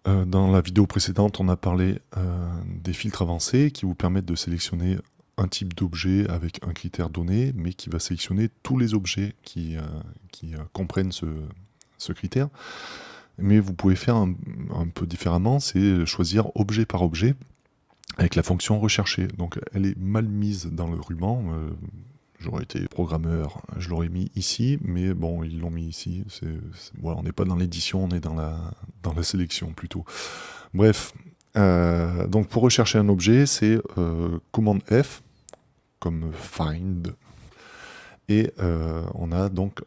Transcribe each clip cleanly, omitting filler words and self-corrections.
Dans la vidéo précédente, on a parlé des filtres avancés qui vous permettent de sélectionner un type d'objet avec un critère donné, mais qui va sélectionner tous les objets qui comprennent ce critère. Mais vous pouvez faire un peu différemment, c'est choisir objet par objet avec la fonction rechercher. Donc elle est mal mise dans le ruban. J'aurais été programmeur, je l'aurais mis ici, mais bon, ils l'ont mis ici. Voilà, on n'est pas dans l'édition, on est dans la sélection plutôt. Bref, donc pour rechercher un objet, c'est commande F, comme find, et on a donc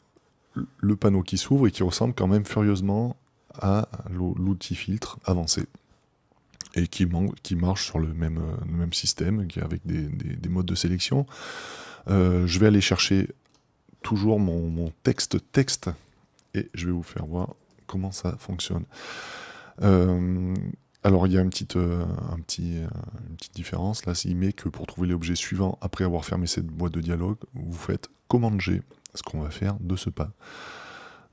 le panneau qui s'ouvre et qui ressemble quand même furieusement à l'outil filtre avancé, et qui marche sur le même système, avec des modes de sélection. Je vais aller chercher toujours mon texte, et je vais vous faire voir comment ça fonctionne. Alors il y a une petite différence, là il met que pour trouver l'objet suivant, après avoir fermé cette boîte de dialogue, vous faites commande G, ce qu'on va faire de ce pas.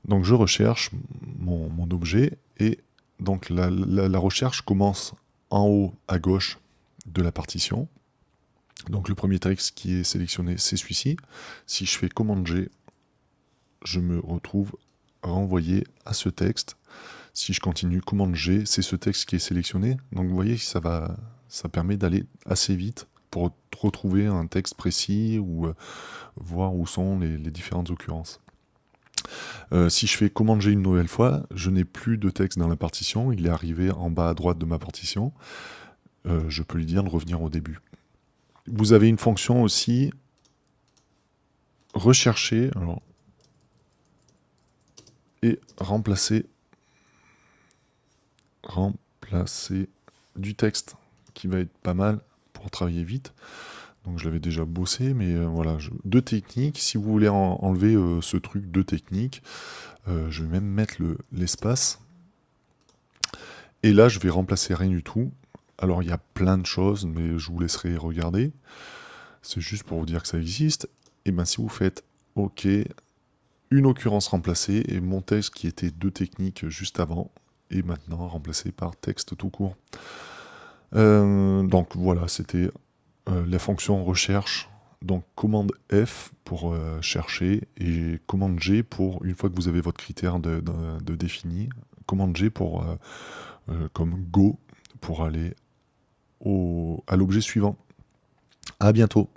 Donc je recherche mon objet, et donc la recherche commence en haut à gauche de la partition. Donc le premier texte qui est sélectionné, c'est celui-ci. Si je fais commande G, je me retrouve renvoyé à ce texte. Si je continue commande G, c'est ce texte qui est sélectionné. Donc vous voyez, ça permet d'aller assez vite pour retrouver un texte précis ou voir où sont les différentes occurrences. Si je fais commande G une nouvelle fois, je n'ai plus de texte dans la partition, il est arrivé en bas à droite de ma partition. Je peux lui dire de revenir au début. Vous avez une fonction aussi, rechercher, et remplacer du texte, qui va être pas mal pour travailler vite. Donc je l'avais déjà bossé, mais voilà, deux techniques. Si vous voulez enlever ce truc de technique, je vais même mettre l'espace. Et là, je vais remplacer rien du tout. Alors il y a plein de choses, mais je vous laisserai regarder. C'est juste pour vous dire que ça existe. Et bien si vous faites OK, une occurrence remplacée, et mon texte qui était deux techniques juste avant, est maintenant remplacé par texte tout court. Donc voilà, c'était la fonction recherche. Donc commande F pour chercher, et commande G pour, une fois que vous avez votre critère de défini, commande G pour, comme Go, pour aller à l'objet suivant. À bientôt.